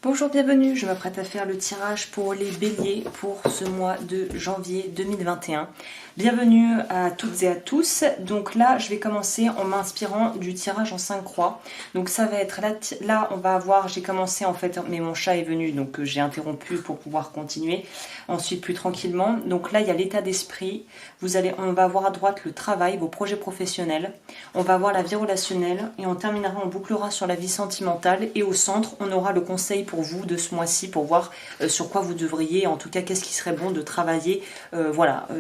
Bonjour, bienvenue, je m'apprête à faire le tirage pour les béliers pour ce mois de janvier 2021. Bienvenue à toutes et à tous. Donc là, je vais commencer en m'inspirant du tirage en 5 croix. Donc ça va être là on va avoir, j'ai commencé en fait, mais mon chat est venu, donc j'ai interrompu pour pouvoir continuer. Ensuite, plus tranquillement. Donc là, il y a l'état d'esprit. On va avoir à droite le travail, vos projets professionnels. On va avoir la vie relationnelle et on terminera, on bouclera sur la vie sentimentale. Et au centre, on aura le conseil pour vous de ce mois-ci pour voir sur quoi vous devriez, en tout cas, qu'est-ce qui serait bon de travailler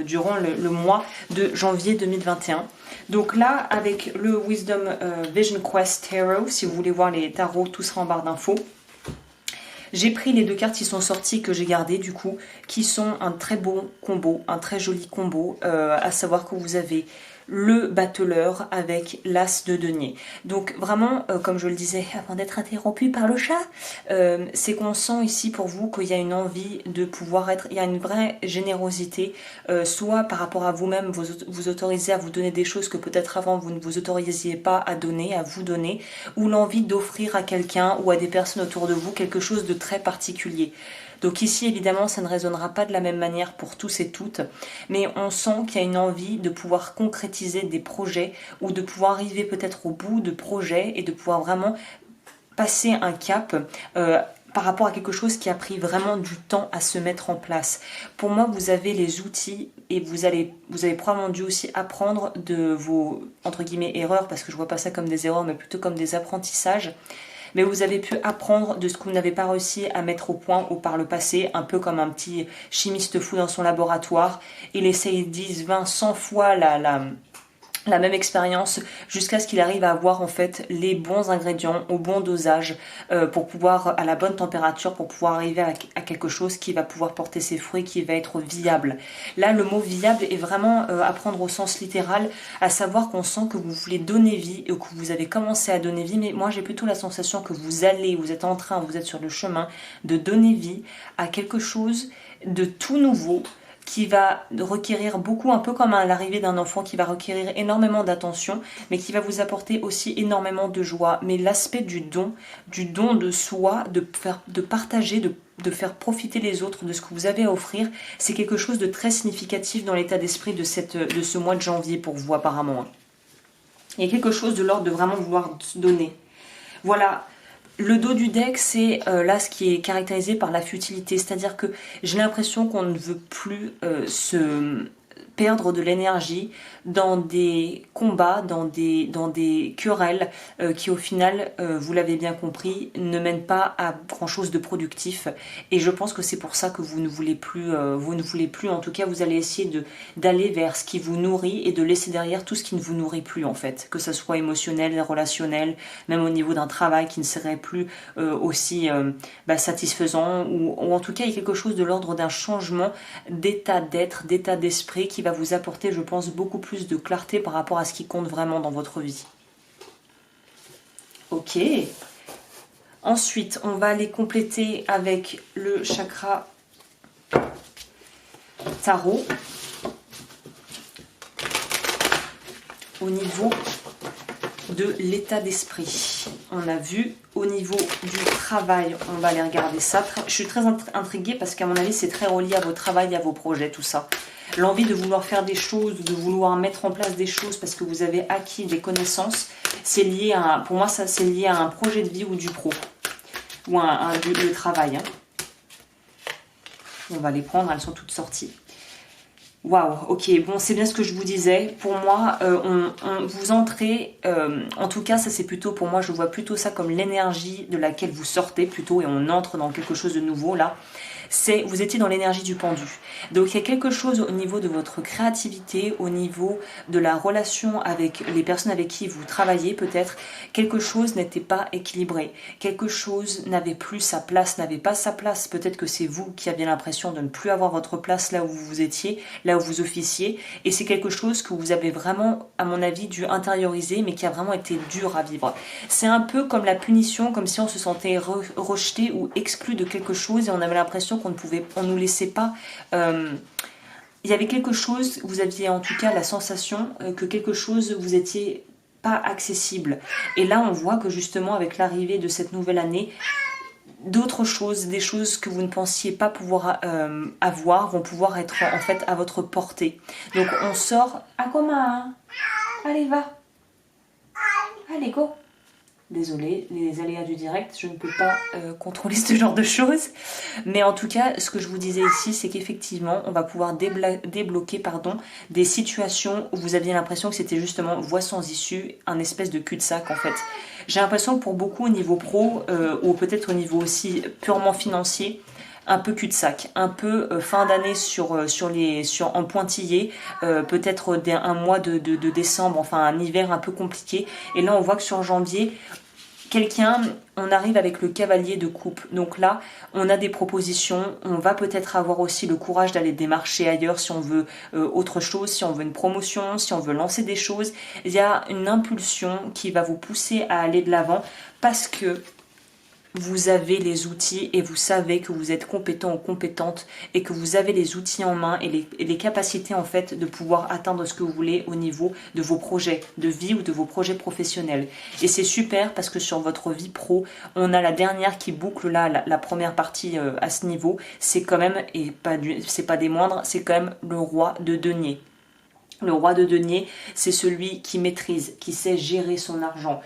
durant le mois de janvier 2021. Donc là, avec le Wisdom Vision Quest Tarot, si vous voulez voir les tarots, tout sera en barre d'infos. J'ai pris les deux cartes qui sont sorties, que j'ai gardées du coup, qui sont un très beau combo, un très joli combo, à savoir que vous avez le battleur avec l'as de denier. Donc vraiment, comme je le disais avant d'être interrompu par le chat, c'est qu'on sent ici pour vous qu'il y a une envie de pouvoir être, il y a une vraie générosité, soit par rapport à vous-même, vous autorisez à vous donner des choses que peut-être avant vous ne vous autorisiez pas à donner, à vous donner, ou l'envie d'offrir à quelqu'un ou à des personnes autour de vous quelque chose de très particulier. Donc ici, évidemment, ça ne résonnera pas de la même manière pour tous et toutes, mais on sent qu'il y a une envie de pouvoir concrétiser des projets ou de pouvoir arriver peut-être au bout de projets et de pouvoir vraiment passer un cap par rapport à quelque chose qui a pris vraiment du temps à se mettre en place. Pour moi, vous avez les outils et vous avez probablement dû aussi apprendre de vos, entre guillemets, erreurs, parce que je vois pas ça comme des erreurs, mais plutôt comme des apprentissages. Mais vous avez pu apprendre de ce que vous n'avez pas réussi à mettre au point ou par le passé, un peu comme un petit chimiste fou dans son laboratoire. Il essaye 10, 20, 100 fois la même expérience jusqu'à ce qu'il arrive à avoir en fait les bons ingrédients au bon dosage pour pouvoir, à la bonne température, pour pouvoir arriver à quelque chose qui va pouvoir porter ses fruits, qui va être viable. Là, le mot viable est vraiment à prendre au sens littéral, à savoir qu'on sent que vous voulez donner vie et que vous avez commencé à donner vie, mais moi j'ai plutôt la sensation que vous êtes en train, vous êtes sur le chemin de donner vie à quelque chose de tout nouveau, qui va requérir beaucoup, un peu comme à l'arrivée d'un enfant, qui va requérir énormément d'attention, mais qui va vous apporter aussi énormément de joie. Mais l'aspect du don de soi, de partager, de faire profiter les autres de ce que vous avez à offrir, c'est quelque chose de très significatif dans l'état d'esprit de ce mois de janvier pour vous apparemment. Il y a quelque chose de l'ordre de vraiment vouloir se donner. Voilà. Le dos du deck, c'est là ce qui est caractérisé par la futilité, c'est-à-dire que j'ai l'impression qu'on ne veut plus se perdre de l'énergie dans des combats, dans des querelles qui au final, vous l'avez bien compris, ne mènent pas à grand chose de productif. Et je pense que c'est pour ça que vous ne voulez plus, en tout cas vous allez essayer d'aller vers ce qui vous nourrit et de laisser derrière tout ce qui ne vous nourrit plus en fait, que ce soit émotionnel, relationnel, même au niveau d'un travail qui ne serait plus aussi satisfaisant, ou en tout cas il y a quelque chose de l'ordre d'un changement d'état d'être, d'état d'esprit qui va vous apporter, je pense, beaucoup plus de clarté par rapport à ce qui compte vraiment dans votre vie. Ok. Ensuite, on va aller compléter avec le chakra tarot. Au niveau de l'état d'esprit, on a vu. Au niveau du travail, on va aller regarder ça. Je suis très intriguée parce qu'à mon avis, c'est très relié à vos travails, à vos projets, tout ça. L'envie de vouloir faire des choses, de vouloir mettre en place des choses parce que vous avez acquis des connaissances, c'est lié à, pour moi, ça c'est lié à un projet de vie ou du pro, ou le travail. On va les prendre, elles sont toutes sorties. Waouh, ok, bon, c'est bien ce que je vous disais. Pour moi, vous entrez, en tout cas, ça c'est plutôt, pour moi, je vois plutôt ça comme l'énergie de laquelle vous sortez plutôt, et on entre dans quelque chose de nouveau là. Vous étiez dans l'énergie du pendu. Donc il y a quelque chose au niveau de votre créativité, au niveau de la relation avec les personnes avec qui vous travaillez peut-être, quelque chose n'était pas équilibré, quelque chose n'avait plus sa place, n'avait pas sa place, peut-être que c'est vous qui aviez l'impression de ne plus avoir votre place là où vous étiez, là où vous officiez, et c'est quelque chose que vous avez vraiment, à mon avis, dû intérioriser, mais qui a vraiment été dur à vivre. C'est un peu comme la punition, comme si on se sentait rejeté ou exclu de quelque chose et on avait l'impression on nous laissait pas. Il y avait quelque chose, vous aviez en tout cas la sensation que quelque chose vous étiez pas accessible. Et là, on voit que justement avec l'arrivée de cette nouvelle année, d'autres choses, des choses que vous ne pensiez pas pouvoir avoir, vont pouvoir être en fait à votre portée. Donc on sort... Ah comment? Allez, va. Allez, go. Désolée, les aléas du direct, je ne peux pas contrôler ce genre de choses. Mais en tout cas, ce que je vous disais ici, c'est qu'effectivement, on va pouvoir débloquer des situations où vous aviez l'impression que c'était justement voie sans issue, un espèce de cul-de-sac en fait. J'ai l'impression que pour beaucoup au niveau pro, ou peut-être au niveau aussi purement financier, un peu cul-de-sac, un peu fin d'année en pointillé, peut-être un mois de décembre, enfin un hiver un peu compliqué. Et là, on voit que sur janvier, on arrive avec le cavalier de coupe. Donc là, on a des propositions. On va peut-être avoir aussi le courage d'aller démarcher ailleurs si on veut autre chose, si on veut une promotion, si on veut lancer des choses. Il y a une impulsion qui va vous pousser à aller de l'avant parce que vous avez les outils et vous savez que vous êtes compétent ou compétente et que vous avez les outils en main et les capacités en fait de pouvoir atteindre ce que vous voulez au niveau de vos projets de vie ou de vos projets professionnels. Et c'est super parce que sur votre vie pro, on a la dernière qui boucle là, la première partie à ce niveau. C'est quand même, et c'est pas des moindres, c'est quand même le roi de denier. Le roi de denier, c'est celui qui maîtrise, qui sait gérer son argent,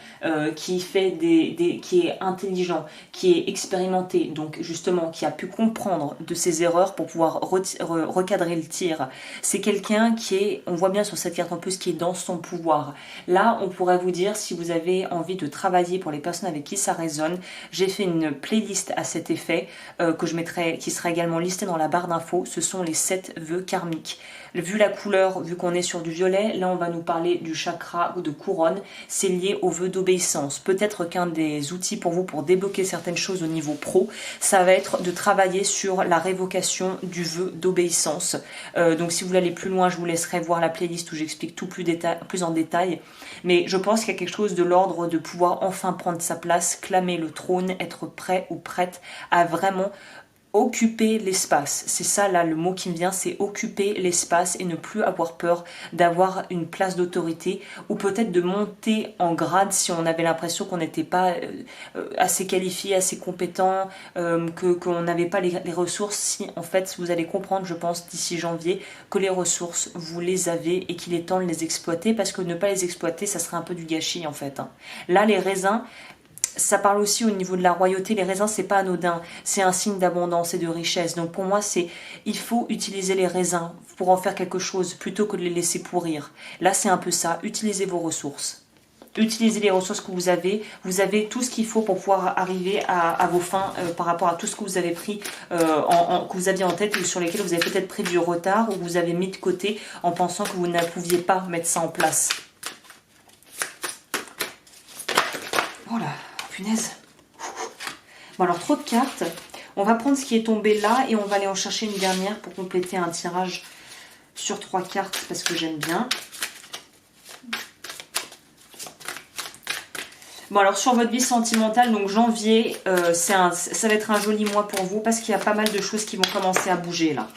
qui est intelligent, qui est expérimenté, donc justement qui a pu comprendre de ses erreurs pour pouvoir recadrer le tir. C'est quelqu'un qui est, on voit bien sur cette carte en plus, qui est dans son pouvoir. Là, on pourrait vous dire, si vous avez envie de travailler pour les personnes avec qui ça résonne, j'ai fait une playlist à cet effet que je mettrai, qui sera également listée dans la barre d'infos. Ce sont les 7 vœux karmiques. Vu la couleur, vu qu'on est sur du violet, là on va nous parler du chakra ou de couronne, c'est lié au vœu d'obéissance. Peut-être qu'un des outils pour vous pour débloquer certaines choses au niveau pro, ça va être de travailler sur la révocation du vœu d'obéissance. Donc si vous voulez aller plus loin, je vous laisserai voir la playlist où j'explique tout plus en détail. Mais je pense qu'il y a quelque chose de l'ordre de pouvoir enfin prendre sa place, clamer le trône, être prêt ou prête à vraiment occuper l'espace. C'est ça là le mot qui me vient, c'est occuper l'espace et ne plus avoir peur d'avoir une place d'autorité ou peut-être de monter en grade si on avait l'impression qu'on n'était pas assez qualifié, assez compétent, qu'on n'avait pas les ressources. Si en fait vous allez comprendre, je pense d'ici janvier, que les ressources vous les avez et qu'il est temps de les exploiter, parce que ne pas les exploiter ça serait un peu du gâchis en fait. Là les raisins, ça parle aussi au niveau de la royauté. Les raisins, c'est pas anodin, c'est un signe d'abondance et de richesse. Donc pour moi, il faut utiliser les raisins pour en faire quelque chose plutôt que de les laisser pourrir. Là, c'est un peu ça. Utilisez vos ressources. Utilisez les ressources que vous avez. Vous avez tout ce qu'il faut pour pouvoir arriver à vos fins par rapport à tout ce que vous avez pris, que vous aviez en tête ou sur lesquels vous avez peut-être pris du retard ou que vous avez mis de côté en pensant que vous ne pouviez pas mettre ça en place. Voilà. Punaise. Bon alors trop de cartes. On va prendre ce qui est tombé là et on va aller en chercher une dernière pour compléter un tirage sur 3 cartes parce que j'aime bien. Bon alors sur votre vie sentimentale, donc janvier, ça va être un joli mois pour vous parce qu'il y a pas mal de choses qui vont commencer à bouger là.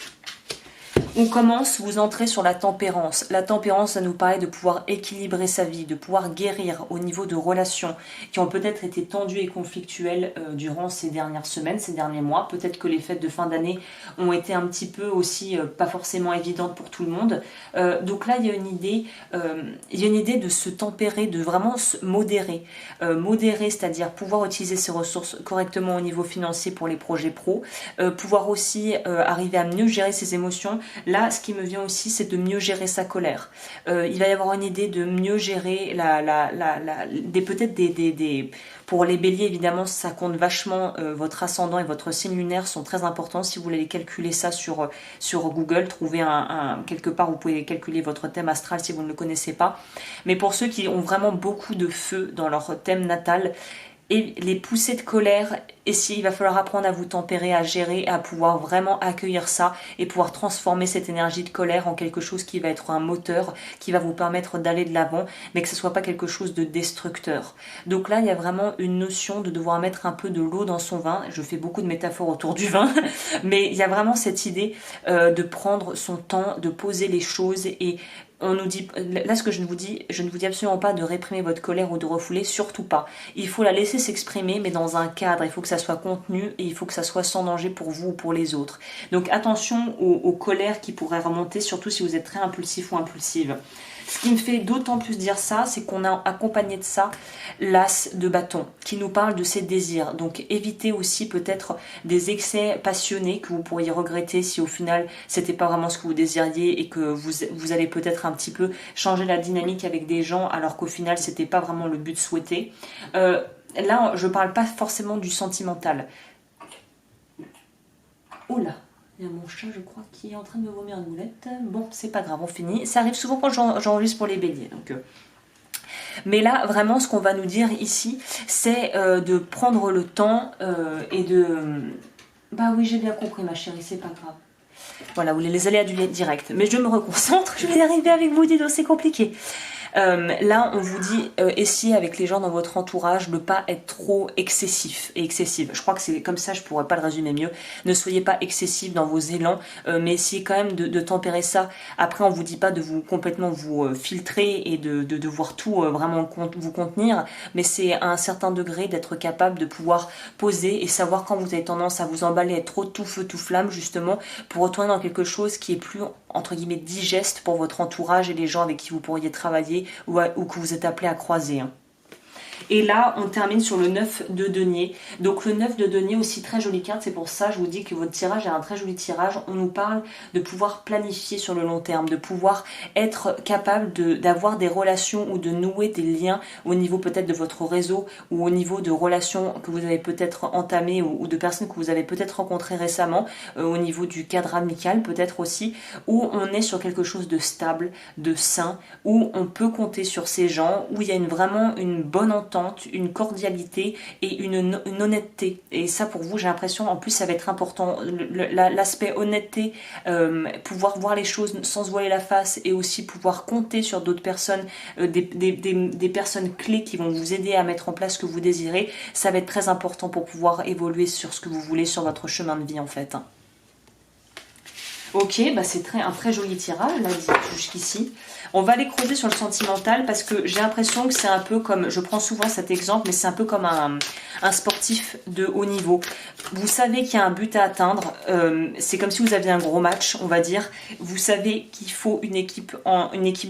On commence, vous entrez sur la tempérance. La tempérance, ça nous paraît de pouvoir équilibrer sa vie, de pouvoir guérir au niveau de relations qui ont peut-être été tendues et conflictuelles durant ces dernières semaines, ces derniers mois. Peut-être que les fêtes de fin d'année ont été un petit peu aussi pas forcément évidentes pour tout le monde. Donc là, il y a une idée de se tempérer, de vraiment se modérer. Modérer, c'est-à-dire pouvoir utiliser ses ressources correctement au niveau financier pour les projets pro. Pouvoir aussi arriver à mieux gérer ses émotions. Là, ce qui me vient aussi, c'est de mieux gérer sa colère. Il va y avoir une idée de mieux gérer pour les béliers, évidemment, ça compte vachement. Votre ascendant et votre signe lunaire sont très importants. Si vous voulez calculer ça sur Google, trouvez quelque part, vous pouvez calculer votre thème astral si vous ne le connaissez pas. Mais pour ceux qui ont vraiment beaucoup de feu dans leur thème natal, et les poussées de colère, il va falloir apprendre à vous tempérer, à gérer, à pouvoir vraiment accueillir ça et pouvoir transformer cette énergie de colère en quelque chose qui va être un moteur, qui va vous permettre d'aller de l'avant, mais que ce soit pas quelque chose de destructeur. Donc là, il y a vraiment une notion de devoir mettre un peu de l'eau dans son vin. Je fais beaucoup de métaphores autour du vin, mais il y a vraiment cette idée de prendre son temps, de poser les choses. Et on nous dit, là ce que je ne vous dis absolument pas de réprimer votre colère ou de refouler, surtout pas. Il faut la laisser s'exprimer, mais dans un cadre. Il faut que ça soit contenu et il faut que ça soit sans danger pour vous ou pour les autres. Donc attention aux colères qui pourraient remonter, surtout si vous êtes très impulsif ou impulsive. Ce qui me fait d'autant plus dire ça, c'est qu'on a accompagné de ça l'as de bâton, qui nous parle de ses désirs. Donc évitez aussi peut-être des excès passionnés que vous pourriez regretter si au final c'était pas vraiment ce que vous désiriez et que vous allez peut-être un petit peu changer la dynamique avec des gens alors qu'au final c'était pas vraiment le but souhaité. Là, je parle pas forcément du sentimental. Oh là! Il y a mon chat, je crois, qui est en train de me vomir une boulette. Bon, c'est pas grave, on finit. Ça arrive souvent quand j'enregistre pour les béliers. Donc, mais là, vraiment, ce qu'on va nous dire ici, c'est de prendre le temps et de... Bah oui, j'ai bien compris, ma chérie, c'est pas grave. Voilà, vous les aléas du direct. Mais je me reconcentre, je vais y arriver avec vous, dis donc, c'est compliqué. Là, on vous dit, essayez avec les gens dans votre entourage de ne pas être trop excessif et excessive. Je crois que c'est comme ça, je pourrais pas le résumer mieux. Ne soyez pas excessif dans vos élans, mais essayez quand même de tempérer ça. Après, on vous dit pas de vous complètement vous filtrer et de voir tout vraiment vous contenir, mais c'est à un certain degré d'être capable de pouvoir poser et savoir quand vous avez tendance à vous emballer, être trop tout feu, tout flamme, justement, pour retourner dans quelque chose qui est plus, entre guillemets, digeste pour votre entourage et les gens avec qui vous pourriez travailler ou que vous êtes appelé à croiser. Et là, on termine sur le 9 de denier. Donc le 9 de denier, aussi très jolie carte, c'est pour ça je vous dis que votre tirage est un très joli tirage. On nous parle de pouvoir planifier sur le long terme, de pouvoir être capable d'avoir des relations ou de nouer des liens au niveau peut-être de votre réseau ou au niveau de relations que vous avez peut-être entamées ou de personnes que vous avez peut-être rencontrées récemment, au niveau du cadre amical peut-être aussi, où on est sur quelque chose de stable, de sain, où on peut compter sur ces gens, où il y a vraiment une bonne entente, une cordialité et une honnêteté. Et ça pour vous, j'ai l'impression, en plus ça va être important, l'aspect honnêteté, pouvoir voir les choses sans se voiler la face et aussi pouvoir compter sur d'autres personnes, des personnes clés qui vont vous aider à mettre en place ce que vous désirez, ça va être très important pour pouvoir évoluer sur ce que vous voulez sur votre chemin de vie en fait. Ok, bah c'est un très joli tirage là jusqu'ici. On va aller creuser sur le sentimental parce que j'ai l'impression que c'est un peu comme, je prends souvent cet exemple, mais c'est un peu comme un sportif de haut niveau. Vous savez qu'il y a un but à atteindre, c'est comme si vous aviez un gros match, on va dire. Vous savez qu'il faut une équipe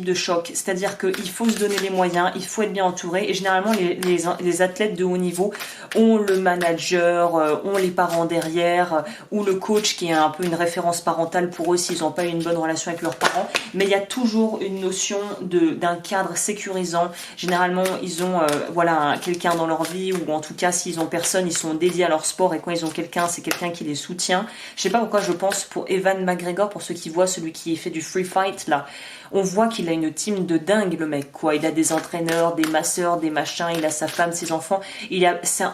de choc, c'est-à-dire qu'il faut se donner les moyens, il faut être bien entouré. Et généralement, les athlètes de haut niveau ont le manager, ont les parents derrière, ou le coach qui est un peu une référence parentale pour eux s'ils n'ont pas eu une bonne relation avec leurs parents. Mais il y a toujours une notion d'un cadre sécurisant. Généralement, ils ont voilà, quelqu'un dans leur vie, ou en tout cas, s'ils ont personne, ils sont dédiés à leur sport, et quand ils ont quelqu'un, c'est quelqu'un qui les soutient. Je sais pas pourquoi je pense pour Evan McGregor, pour ceux qui voient celui qui fait du free fight là. On voit qu'il a une team de dingue, le mec, quoi. Il a des entraîneurs, des masseurs, des machins, il a sa femme, ses enfants.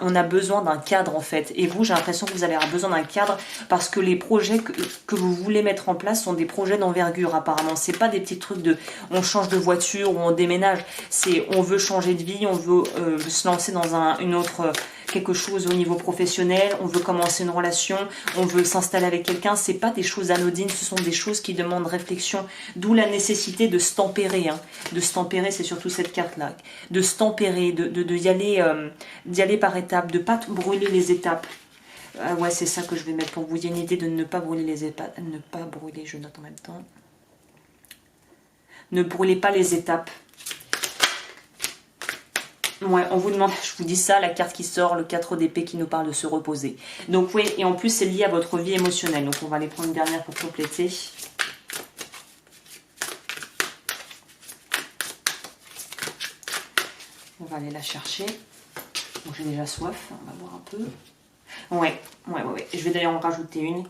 On a besoin d'un cadre, en fait. Et vous, j'ai l'impression que vous allez avoir besoin d'un cadre parce que les projets que vous voulez mettre en place sont des projets d'envergure, apparemment. C'est pas des petits trucs de on change de voiture ou on déménage. C'est on veut changer de vie, on veut se lancer dans une autre... quelque chose au niveau professionnel, on veut commencer une relation, on veut s'installer avec quelqu'un, c'est pas des choses anodines, ce sont des choses qui demandent réflexion, d'où la nécessité de se tempérer, hein. De se tempérer, c'est surtout cette carte-là, de se tempérer, d'y aller par étapes, de pas brûler les étapes. Ouais, c'est ça que je vais mettre pour vous, il y a une idée de ne pas brûler les étapes, ne pas brûler, je note en même temps. Ne brûlez pas les étapes. Ouais, on vous demande, je vous dis ça, la carte qui sort, le 4 d'épée qui nous parle de se reposer. Donc oui, et en plus c'est lié à votre vie émotionnelle. Donc on va aller prendre une dernière pour compléter. On va aller la chercher. Bon, j'ai déjà soif, on va voir un peu. Ouais. Je vais d'ailleurs en rajouter une.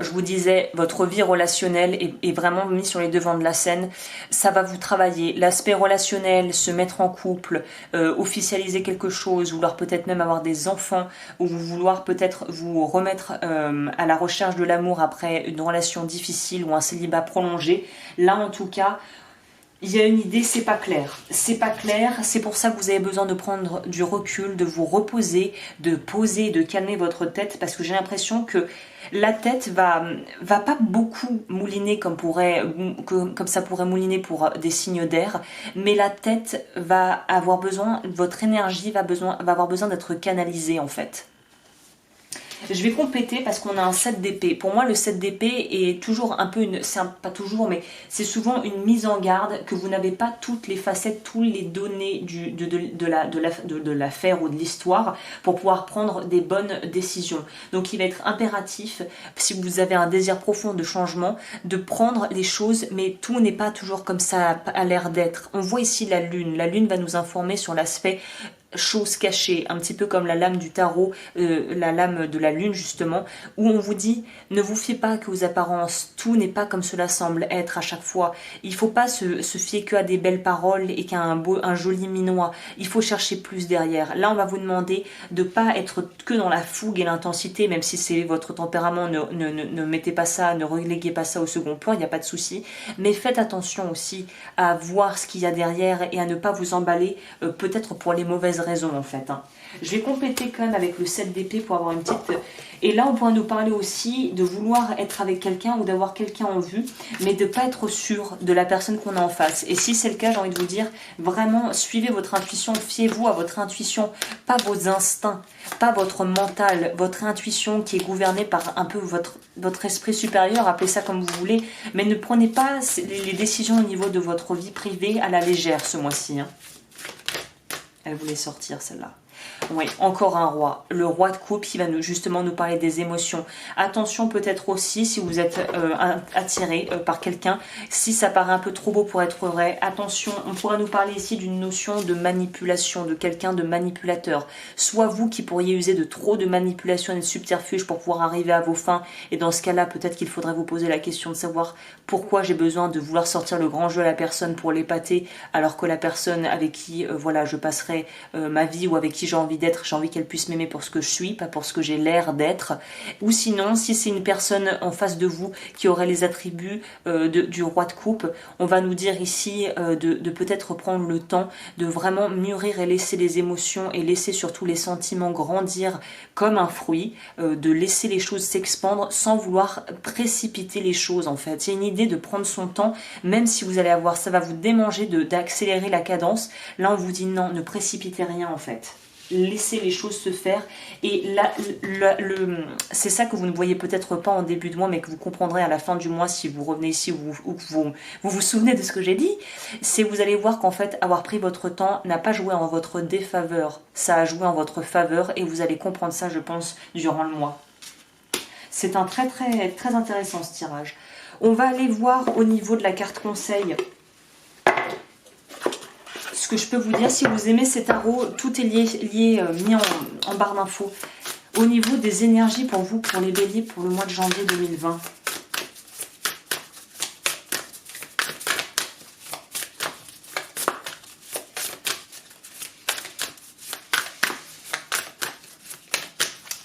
Je vous disais, votre vie relationnelle est vraiment mise sur les devants de la scène. Ça va vous travailler. L'aspect relationnel, se mettre en couple, officialiser quelque chose, vouloir peut-être même avoir des enfants, ou vouloir peut-être vous remettre à la recherche de l'amour après une relation difficile ou un célibat prolongé. Là, en tout cas, Il y a une idée, c'est pas clair. C'est pas clair, c'est pour ça que vous avez besoin de prendre du recul, de vous reposer, de poser, de calmer votre tête, parce que j'ai l'impression que la tête va pas beaucoup mouliner comme ça pourrait mouliner pour des signes d'air, mais la tête va avoir besoin, votre énergie va avoir besoin d'être canalisée en fait. Je vais compléter parce qu'on a un 7 d'épée. Pour moi, le 7 d'épée est toujours un peu pas toujours, mais c'est souvent une mise en garde que vous n'avez pas toutes les facettes, tous les données de l'affaire ou de l'histoire pour pouvoir prendre des bonnes décisions. Donc, il va être impératif, si vous avez un désir profond de changement, de prendre les choses, mais tout n'est pas toujours comme ça a l'air d'être. On voit ici la lune. La lune va nous informer sur l'aspect choses cachées, un petit peu comme la lame du tarot, la lame de la lune justement, où on vous dit ne vous fiez pas qu'aux apparences, tout n'est pas comme cela semble être à chaque fois. Il ne faut pas se fier qu'à des belles paroles et qu'à un joli minois. Il faut chercher plus derrière. Là, on va vous demander de ne pas être que dans la fougue et l'intensité, même si c'est votre tempérament, ne mettez pas ça, ne reléguez pas ça au second plan, il n'y a pas de souci. Mais faites attention aussi à voir ce qu'il y a derrière et à ne pas vous emballer, peut-être pour les mauvaises raison en fait. Je vais compléter quand même avec le 7 d'épée pour avoir une petite... Et là, on pourrait nous parler aussi de vouloir être avec quelqu'un ou d'avoir quelqu'un en vue, mais de ne pas être sûr de la personne qu'on a en face. Et si c'est le cas, j'ai envie de vous dire, vraiment, suivez votre intuition, fiez-vous à votre intuition, pas vos instincts, pas votre mental, votre intuition qui est gouvernée par un peu votre esprit supérieur, appelez ça comme vous voulez, mais ne prenez pas les décisions au niveau de votre vie privée à la légère ce mois-ci. Elle voulait sortir celle-là. Oui, encore un roi. Le roi de coupe qui va justement nous parler des émotions. Attention peut-être aussi si vous êtes attiré par quelqu'un, si ça paraît un peu trop beau pour être vrai, attention, on pourrait nous parler ici d'une notion de manipulation, de quelqu'un de manipulateur. Soit vous qui pourriez user de trop de manipulation et de subterfuge pour pouvoir arriver à vos fins, et dans ce cas-là, peut-être qu'il faudrait vous poser la question de savoir pourquoi j'ai besoin de vouloir sortir le grand jeu à la personne pour l'épater, alors que la personne avec qui voilà, je passerai ma vie ou avec qui j'ai envie d'être, j'ai envie qu'elle puisse m'aimer pour ce que je suis, pas pour ce que j'ai l'air d'être. Ou sinon, si c'est une personne en face de vous qui aurait les attributs du roi de coupe, on va nous dire ici de peut-être prendre le temps de vraiment mûrir et laisser les émotions et laisser surtout les sentiments grandir comme un fruit, de laisser les choses s'expandre sans vouloir précipiter les choses en fait. Il y a une idée de prendre son temps, même si vous allez avoir, ça va vous démanger d'accélérer la cadence. Là, on vous dit non, ne précipitez rien en fait. Laissez les choses se faire et là, c'est ça que vous ne voyez peut-être pas en début de mois mais que vous comprendrez à la fin du mois si vous revenez ici ou que vous souvenez de ce que j'ai dit, c'est vous allez voir qu'en fait avoir pris votre temps n'a pas joué en votre défaveur, ça a joué en votre faveur et vous allez comprendre ça je pense durant le mois. C'est un très très très intéressant ce tirage. On va aller voir au niveau de la carte conseil. Ce que je peux vous dire, si vous aimez ces tarots, tout est mis en barre d'infos. Au niveau des énergies pour vous, pour les béliers, pour le mois de janvier 2020.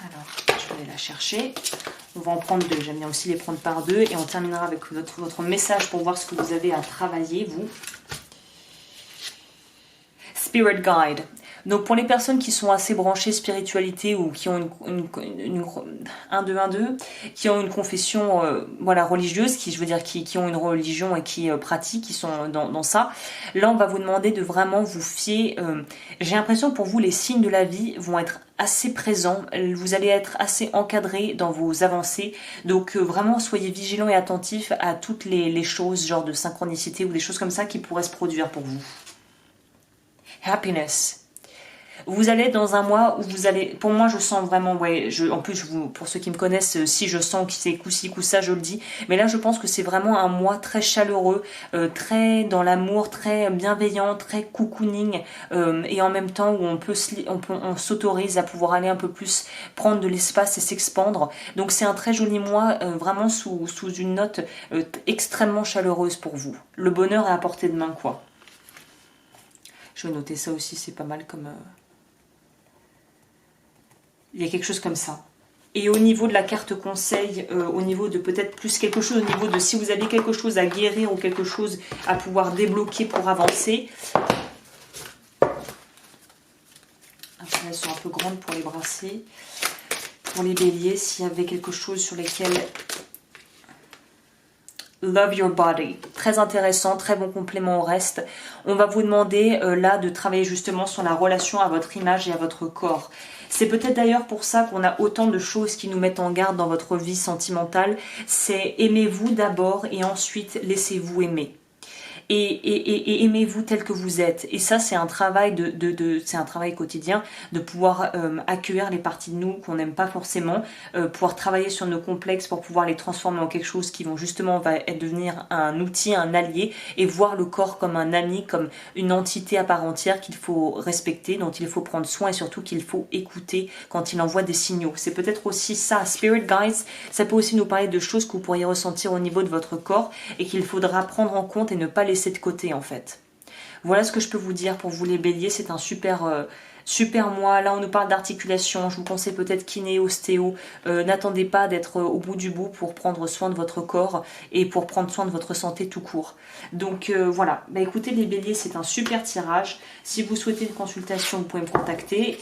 Alors, je vais aller la chercher. On va en prendre deux. J'aime bien aussi les prendre par deux. Et on terminera avec votre message pour voir ce que vous avez à travailler, vous. Spirit Guide. Donc pour les personnes qui sont assez branchées spiritualité ou qui ont qui ont une confession voilà, religieuse, qui ont une religion et qui pratiquent, qui sont dans ça, là on va vous demander de vraiment vous fier. J'ai l'impression pour vous les signes de la vie vont être assez présents, vous allez être assez encadré dans vos avancées, donc vraiment soyez vigilants et attentifs à toutes les choses, genre de synchronicité ou des choses comme ça qui pourraient se produire pour vous. Happiness. Vous allez dans un mois où vous allez, pour moi je sens vraiment, ouais, en plus pour ceux qui me connaissent, si je sens que c'est coup-ci, coup-ça, je le dis, mais là je pense que c'est vraiment un mois très chaleureux, très dans l'amour, très bienveillant, très cocooning, et en même temps où on s'autorise à pouvoir aller un peu plus prendre de l'espace et s'expandre. Donc c'est un très joli mois, vraiment sous une note extrêmement chaleureuse pour vous. Le bonheur est à portée de main, quoi. Je vais noter ça aussi, c'est pas mal comme... Il y a quelque chose comme ça. Et au niveau de la carte conseil, au niveau de peut-être plus quelque chose, au niveau de si vous avez quelque chose à guérir ou quelque chose à pouvoir débloquer pour avancer. Après, elles sont un peu grandes pour les brasser. Pour les béliers, s'il y avait quelque chose sur lesquels... Love your body. Très intéressant, très bon complément au reste. On va vous demander là de travailler justement sur la relation à votre image et à votre corps. C'est peut-être d'ailleurs pour ça qu'on a autant de choses qui nous mettent en garde dans votre vie sentimentale. C'est aimez-vous d'abord et ensuite laissez-vous aimer. Et aimez-vous tel que vous êtes. Et ça, c'est un travail c'est un travail quotidien de pouvoir accueillir les parties de nous qu'on n'aime pas forcément, pouvoir travailler sur nos complexes pour pouvoir les transformer en quelque chose qui vont justement devenir un outil, un allié, et voir le corps comme un ami, comme une entité à part entière qu'il faut respecter, dont il faut prendre soin et surtout qu'il faut écouter quand il envoie des signaux. C'est peut-être aussi ça. Spirit Guides, ça peut aussi nous parler de choses que vous pourriez ressentir au niveau de votre corps et qu'il faudra prendre en compte et ne pas laisser de côté en fait. Voilà ce que je peux vous dire pour vous les béliers. C'est un super mois. Là on nous parle d'articulation, je vous conseille peut-être kiné, ostéo. N'attendez pas d'être au bout du bout pour prendre soin de votre corps et pour prendre soin de votre santé tout court. Donc voilà, bah, écoutez les béliers, c'est un super tirage. Si vous souhaitez une consultation, vous pouvez me contacter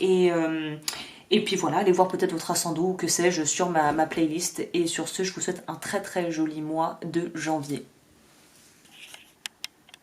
et puis voilà, allez voir peut-être votre ascendant ou que sais-je sur ma playlist. Et sur ce, je vous souhaite un très très joli mois de janvier.